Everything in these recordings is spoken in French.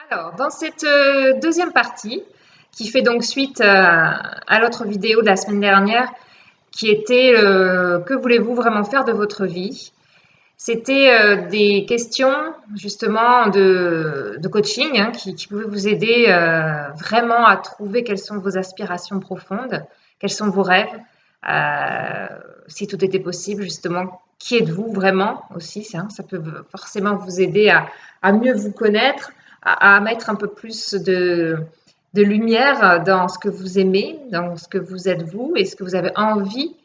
Alors, dans cette deuxième partie, qui fait donc suite à l'autre vidéo de la semaine dernière, qui était que voulez-vous vraiment faire de votre vie? C'était des questions justement de coaching qui pouvaient vous aider vraiment à trouver quelles sont vos aspirations profondes, quels sont vos rêves, euh, si tout était possible justement, qui êtes-vous vraiment aussi, ça peut forcément vous aider à mieux vous connaître, à mettre un peu plus de lumière dans ce que vous aimez, dans ce que vous êtes vous et ce que vous avez envie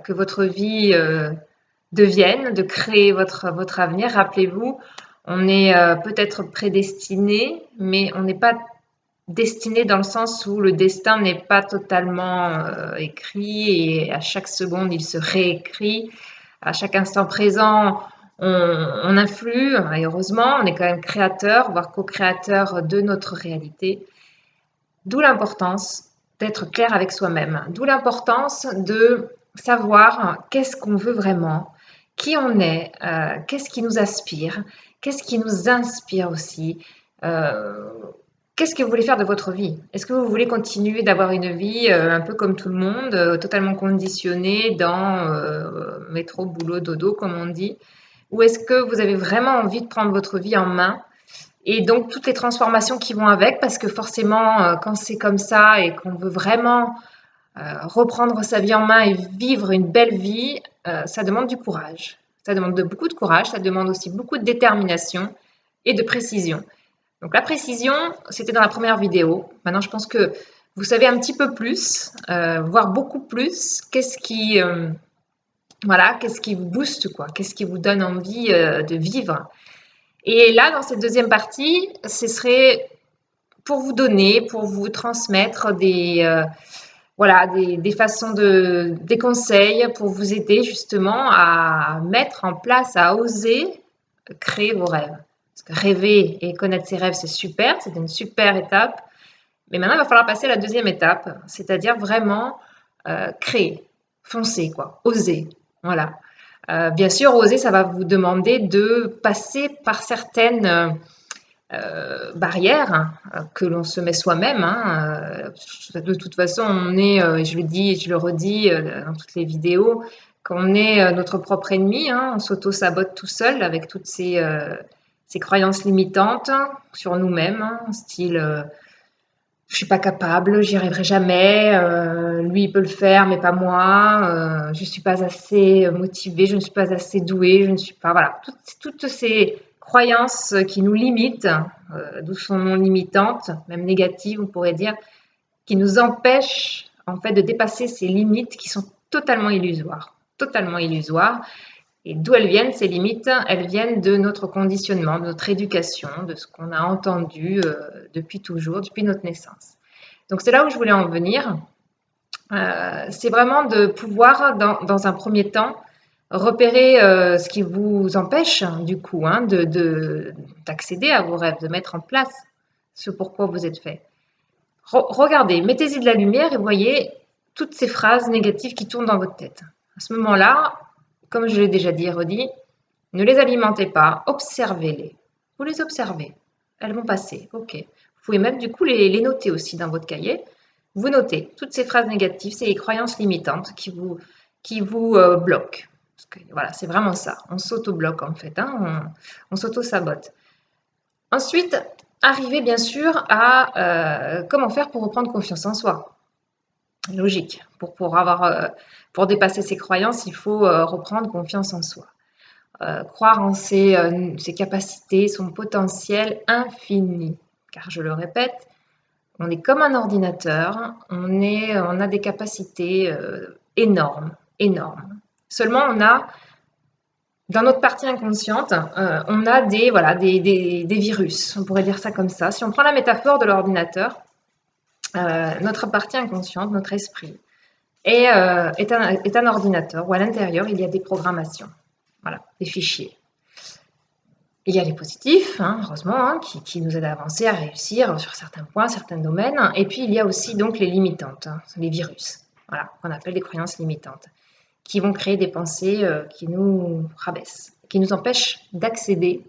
que votre vie devienne, de créer votre avenir. Rappelez-vous, on est peut-être prédestiné, mais on n'est pas destiné dans le sens où le destin n'est pas totalement écrit et à chaque seconde il se réécrit. À chaque instant présent, on influe et heureusement, on est quand même créateur, voire co-créateur de notre réalité. D'où l'importance d'être clair avec soi-même, d'où l'importance de savoir qu'est-ce qu'on veut vraiment, qui on est, qu'est-ce qui nous aspire, qu'est-ce qui nous inspire aussi, euh, qu'est-ce que vous voulez faire de votre vie. Est-ce que vous voulez continuer d'avoir une vie un peu comme tout le monde, totalement conditionnée dans métro, boulot, dodo, comme on dit, ou est-ce que vous avez vraiment envie de prendre votre vie en main et donc toutes les transformations qui vont avec, parce que forcément, quand c'est comme ça et qu'on veut vraiment reprendre sa vie en main et vivre une belle vie, ça demande du courage. Ça demande beaucoup de courage, ça demande aussi beaucoup de détermination et de précision. Donc la précision, c'était dans la première vidéo. Maintenant, je pense que vous savez un petit peu plus, voire beaucoup plus, qu'est-ce qui vous booste, quoi, qu'est-ce qui vous donne envie de vivre. Et là, dans cette deuxième partie, ce serait pour vous donner, pour vous transmettre des façons des conseils pour vous aider justement à mettre en place, à oser créer vos rêves. Parce que rêver et connaître ses rêves, c'est super, c'est une super étape. Mais maintenant, il va falloir passer à la deuxième étape, c'est-à-dire vraiment créer, foncer, quoi, oser. Voilà. Bien sûr, oser, ça va vous demander de passer par certaines barrières que l'on se met soi-même. De toute façon, on est, je le dis et je le redis dans toutes les vidéos, qu'on est notre propre ennemi. On s'auto-sabote tout seul avec toutes ces croyances limitantes sur nous-mêmes, style je suis pas capable, j'y arriverai jamais, lui il peut le faire mais pas moi, je suis pas assez motivée, je ne suis pas assez douée, je ne suis pas voilà, toutes ces croyances qui nous limitent, d'où son nom limitante, même négative on pourrait dire, qui nous empêchent en fait de dépasser ces limites qui sont totalement illusoires. Et d'où elles viennent, ces limites? Elles viennent de notre conditionnement, de notre éducation, de ce qu'on a entendu depuis toujours, depuis notre naissance. Donc c'est là où je voulais en venir. C'est vraiment de pouvoir, dans un premier temps, repérer ce qui vous empêche, du coup, d'accéder à vos rêves, de mettre en place ce pourquoi vous êtes fait. Regardez, mettez-y de la lumière et voyez toutes ces phrases négatives qui tournent dans votre tête. À ce moment-là, comme je l'ai déjà dit et redit, ne les alimentez pas, observez-les. Vous les observez, elles vont passer, ok. Vous pouvez même du coup les noter aussi dans votre cahier. Vous notez toutes ces phrases négatives, c'est les croyances limitantes qui vous bloquent. Parce que, voilà, c'est vraiment ça, on s'auto-bloque en fait, on s'auto-sabote. Ensuite, arrivez bien sûr à comment faire pour reprendre confiance en soi. Logique, pour dépasser ces croyances, il faut reprendre confiance en soi. Croire en ses capacités, son potentiel infini. Car je le répète, on est comme un ordinateur, on a des capacités énormes, énormes. Seulement, dans notre partie inconsciente, on a des virus, on pourrait dire ça comme ça. Si on prend la métaphore de l'ordinateur, notre partie inconsciente, notre esprit, est un ordinateur où à l'intérieur, il y a des programmations, voilà, des fichiers. Il y a les positifs, heureusement, qui nous aident à avancer, à réussir sur certains points, certains domaines. Et puis, il y a aussi donc les limitantes, les virus, voilà, qu'on appelle des croyances limitantes, qui vont créer des pensées qui nous rabaissent, qui nous empêchent d'accéder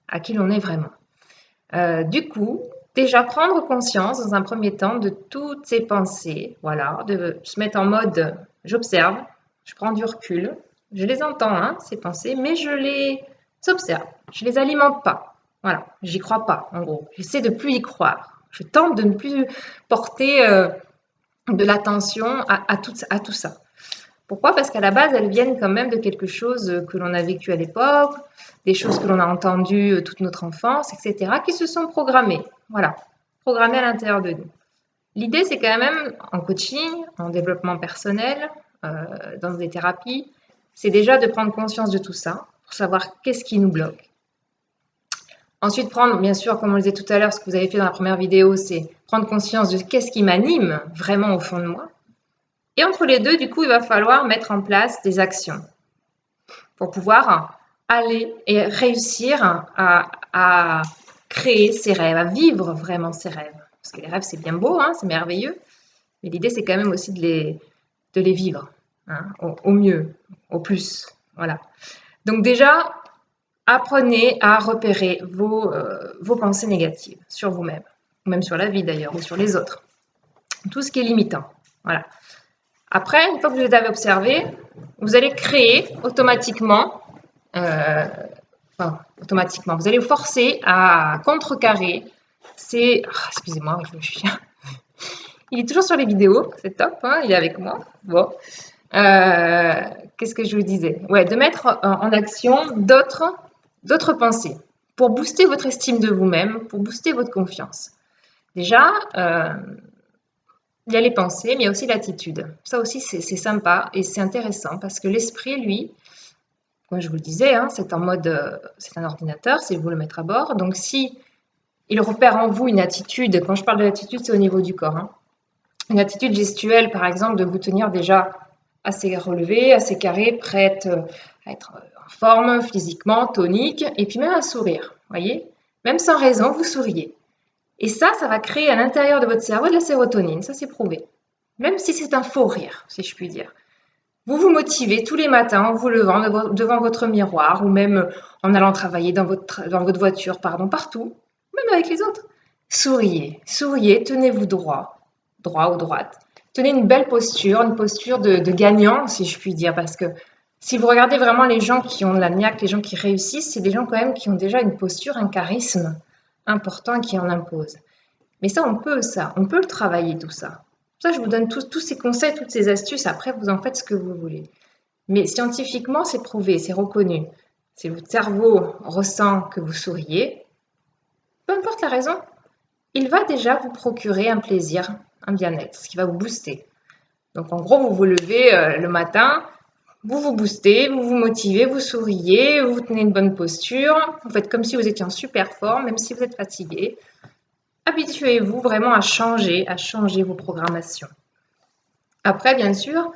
à qui l'on est vraiment. Du coup, déjà prendre conscience dans un premier temps de toutes ces pensées, voilà, de se mettre en mode j'observe, je prends du recul, je les entends, hein, ces pensées, mais je les observe, je les alimente pas. Voilà, j'y crois pas, en gros. J'essaie de plus y croire. Je tente de ne plus porter de l'attention à tout ça. Pourquoi? Parce qu'à la base, elles viennent quand même de quelque chose que l'on a vécu à l'époque, des choses que l'on a entendues toute notre enfance, etc., qui se sont programmées. Voilà, programmées à l'intérieur de nous. L'idée, c'est quand même, en coaching, en développement personnel, dans des thérapies, c'est déjà de prendre conscience de tout ça, pour savoir qu'est-ce qui nous bloque. Ensuite, prendre, bien sûr, comme on le disait tout à l'heure, ce que vous avez fait dans la première vidéo, c'est prendre conscience de qu'est-ce qui m'anime vraiment au fond de moi. Et entre les deux, du coup, il va falloir mettre en place des actions pour pouvoir aller et réussir à créer ses rêves, à vivre vraiment ses rêves. Parce que les rêves, c'est bien beau, hein, c'est merveilleux, mais l'idée, c'est quand même aussi de les vivre, hein, au mieux, au plus. Voilà. Donc déjà, apprenez à repérer vos pensées négatives sur vous-même, ou même sur la vie d'ailleurs, ou sur les autres. Tout ce qui est limitant. Voilà. Après, une fois que vous les avez observés, vous allez créer automatiquement, vous allez vous forcer à contrecarrer ces... excusez-moi, je me suis... Il est toujours sur les vidéos, c'est top, hein, il est avec moi. Bon. Qu'est-ce que je vous disais? Ouais, de mettre en action d'autres pensées pour booster votre estime de vous-même, pour booster votre confiance. Déjà, il y a les pensées, mais il y a aussi l'attitude. Ça aussi, c'est sympa et c'est intéressant parce que l'esprit, lui, comme je vous le disais, hein, c'est en mode, c'est un ordinateur, c'est vous le mettre à bord. Donc, si il repère en vous une attitude, quand je parle de l'attitude, c'est au niveau du corps, hein, une attitude gestuelle, par exemple, de vous tenir déjà assez relevé, assez carré, prête à être en forme physiquement, tonique, et puis même un sourire, voyez, même sans raison, vous souriez. Et ça va créer à l'intérieur de votre cerveau de la sérotonine, ça c'est prouvé. Même si c'est un faux rire, si je puis dire. Vous vous motivez tous les matins en vous levant devant votre miroir ou même en allant travailler dans votre voiture, pardon, partout, même avec les autres. Souriez, souriez, tenez-vous droit, droit ou droite. Tenez une belle posture, une posture de gagnant, si je puis dire, parce que si vous regardez vraiment les gens qui ont de la niaque, les gens qui réussissent, c'est des gens quand même qui ont déjà une posture, un charisme important qui en impose. Mais ça, on peut le travailler tout ça. Ça, je vous donne tous ces conseils, toutes ces astuces. Après, vous en faites ce que vous voulez. Mais scientifiquement, c'est prouvé, c'est reconnu. Si votre cerveau ressent que vous souriez, peu importe la raison, il va déjà vous procurer un plaisir, un bien-être, ce qui va vous booster. Donc, en gros, vous vous levez le matin, vous vous boostez, vous vous motivez, vous souriez, vous tenez une bonne posture, vous faites comme si vous étiez en super forme, même si vous êtes fatigué. Habituez-vous vraiment à changer vos programmations. Après, bien sûr,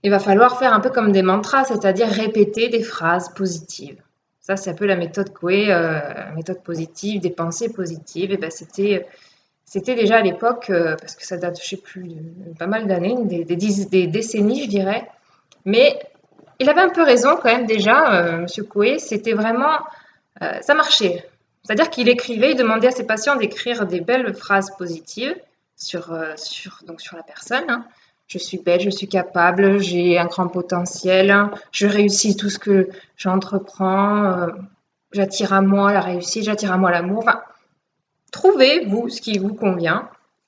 il va falloir faire un peu comme des mantras, c'est-à-dire répéter des phrases positives. Ça, c'est un peu la méthode Coué, méthode positive, des pensées positives. Et ben, c'était déjà à l'époque, parce que ça date, je sais plus, pas mal d'années, des décennies, je dirais. Mais il avait un peu raison quand même déjà, Monsieur Coué. C'était vraiment, ça marchait. C'est-à-dire qu'il écrivait, il demandait à ses patients d'écrire des belles phrases positives sur la personne, hein. Je suis belle, je suis capable, j'ai un grand potentiel, je réussis tout ce que j'entreprends, j'attire à moi la réussite, j'attire à moi l'amour. Enfin, trouvez, vous, ce qui vous convient.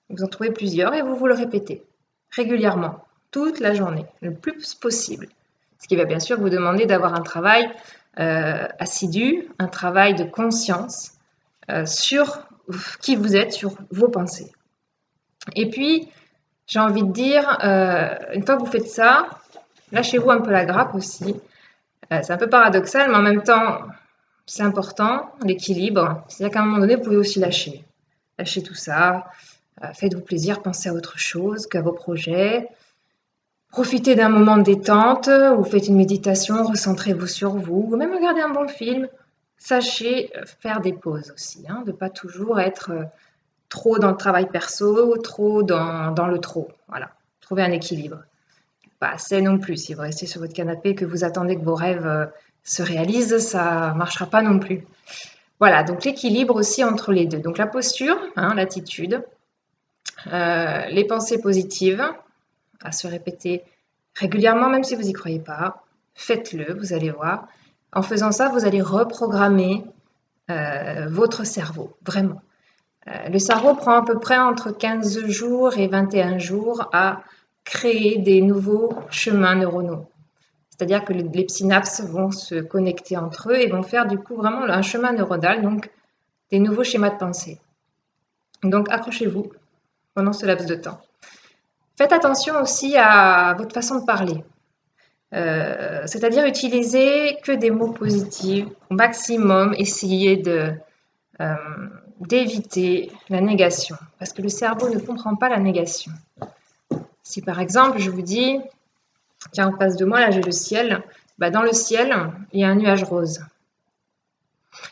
Vous en trouvez plusieurs et vous vous le répétez régulièrement, toute la journée, le plus possible. Ce qui va bien sûr vous demander d'avoir un travail assidu, un travail de conscience sur qui vous êtes, sur vos pensées. Et puis, j'ai envie de dire, une fois que vous faites ça, lâchez-vous un peu la grappe aussi. C'est un peu paradoxal, mais en même temps, c'est important, l'équilibre. C'est-à-dire qu'à un moment donné, vous pouvez aussi lâcher. Lâchez tout ça, faites-vous plaisir, pensez à autre chose qu'à vos projets. Profitez d'un moment de détente, ou faites une méditation, recentrez-vous sur vous, ou même regardez un bon film. Sachez faire des pauses aussi, hein, de ne pas toujours être trop dans le travail perso, trop dans le trop. Voilà, trouvez un équilibre. Pas assez non plus. Si vous restez sur votre canapé et que vous attendez que vos rêves se réalisent, ça ne marchera pas non plus. Voilà, donc l'équilibre aussi entre les deux. Donc la posture, hein, l'attitude, les pensées positives à se répéter régulièrement, même si vous n'y croyez pas. Faites-le, vous allez voir. En faisant ça, vous allez reprogrammer votre cerveau, vraiment. Le cerveau prend à peu près entre 15 jours et 21 jours à créer des nouveaux chemins neuronaux. C'est-à-dire que les synapses vont se connecter entre eux et vont faire du coup vraiment un chemin neuronal, donc des nouveaux schémas de pensée. Donc accrochez-vous pendant ce laps de temps. Faites attention aussi à votre façon de parler. C'est-à-dire utiliser que des mots positifs au maximum, essayez d'éviter la négation, parce que le cerveau ne comprend pas la négation. Si par exemple je vous dis, tiens en face de moi là j'ai le ciel, bah, dans le ciel il y a un nuage rose.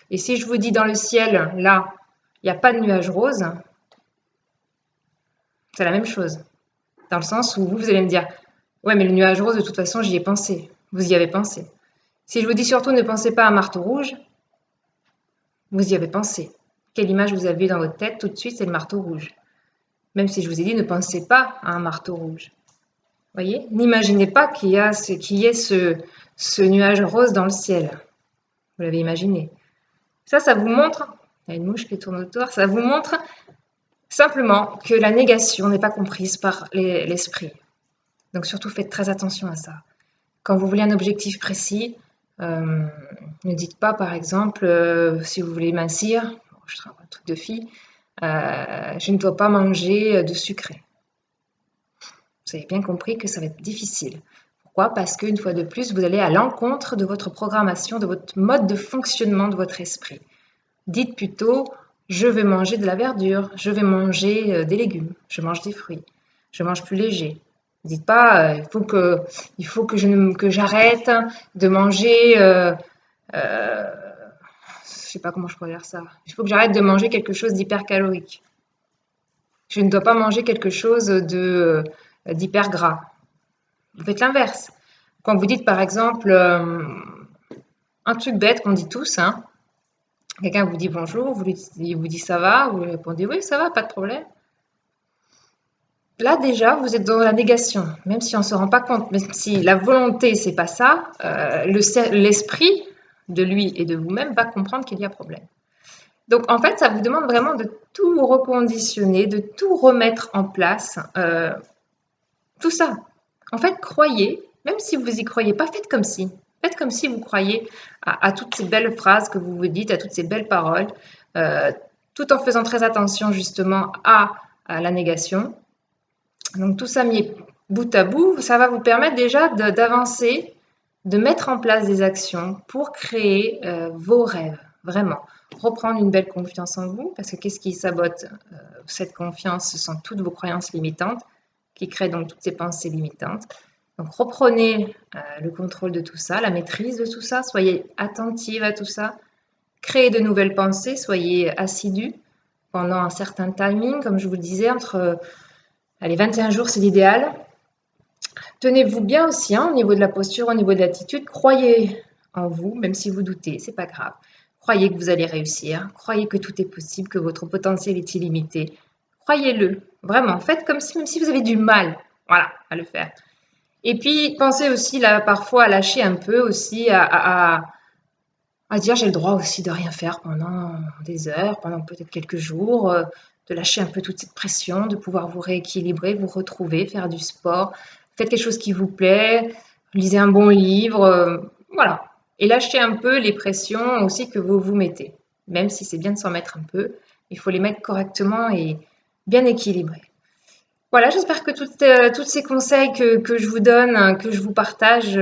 Et si je vous dis dans le ciel là il n'y a pas de nuage rose, c'est la même chose. Dans le sens où vous allez me dire, ouais mais le nuage rose de toute façon j'y ai pensé, vous y avez pensé. Si je vous dis surtout ne pensez pas à un marteau rouge, vous y avez pensé. Quelle image vous avez dans votre tête tout de suite, c'est le marteau rouge. Même si je vous ai dit ne pensez pas à un marteau rouge. Voyez, n'imaginez pas qu'il y ait ce nuage rose dans le ciel. Vous l'avez imaginé. Ça vous montre, il y a une mouche qui tourne autour, ça vous montre simplement que la négation n'est pas comprise par l'esprit. Donc surtout faites très attention à ça. Quand vous voulez un objectif précis, ne dites pas par exemple, si vous voulez mincir, je travaille un truc de fille, je ne dois pas manger de sucré. Vous avez bien compris que ça va être difficile. Pourquoi? Parce qu'une fois de plus, vous allez à l'encontre de votre programmation, de votre mode de fonctionnement de votre esprit. Dites plutôt, je vais manger de la verdure, je vais manger des légumes, je mange des fruits, je mange plus léger. Dites pas, il faut que j'arrête de manger, je sais pas comment je pourrais dire ça. Il faut que j'arrête de manger quelque chose d'hypercalorique. Je ne dois pas manger quelque chose d'hyper gras. Vous faites l'inverse. Quand vous dites par exemple un truc bête qu'on dit tous, hein, quelqu'un vous dit bonjour, il vous dit ça va, vous lui répondez oui ça va, pas de problème. Là déjà vous êtes dans la négation, même si on ne se rend pas compte, même si la volonté c'est pas ça, l'esprit de lui et de vous-même va comprendre qu'il y a problème. Donc en fait ça vous demande vraiment de tout reconditionner, de tout remettre en place, tout ça. En fait croyez, même si vous n'y croyez pas, faites comme si. Faites comme si vous croyez à toutes ces belles phrases que vous vous dites, à toutes ces belles paroles, tout en faisant très attention justement à la négation. Donc tout ça mis bout à bout, ça va vous permettre déjà d'avancer, de mettre en place des actions pour créer vos rêves, vraiment. Reprendre une belle confiance en vous, parce que qu'est-ce qui sabote cette confiance? Ce sont toutes vos croyances limitantes qui créent donc toutes ces pensées limitantes. Donc reprenez le contrôle de tout ça, la maîtrise de tout ça, soyez attentive à tout ça, créez de nouvelles pensées, soyez assidus pendant un certain timing, comme je vous le disais, entre 21 jours c'est l'idéal. Tenez-vous bien aussi hein, au niveau de la posture, au niveau de l'attitude, croyez en vous, même si vous doutez, c'est pas grave. Croyez que vous allez réussir, croyez que tout est possible, que votre potentiel est illimité. Croyez-le, vraiment, faites comme si, même si vous avez du mal, voilà, à le faire. Et puis, pensez aussi là, parfois à lâcher un peu aussi, à dire j'ai le droit aussi de rien faire pendant des heures, pendant peut-être quelques jours, de lâcher un peu toute cette pression, de pouvoir vous rééquilibrer, vous retrouver, faire du sport, faites quelque chose qui vous plaît, lisez un bon livre, voilà. Et lâchez un peu les pressions aussi que vous vous mettez. Même si c'est bien de s'en mettre un peu, il faut les mettre correctement et bien équilibrés. Voilà, j'espère que tous ces conseils que je vous donne, que je vous partage,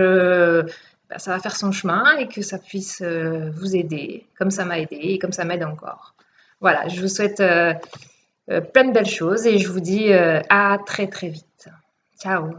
ça va faire son chemin et que ça puisse vous aider, comme ça m'a aidé et comme ça m'aide encore. Voilà, je vous souhaite plein de belles choses et je vous dis à très très vite. Ciao!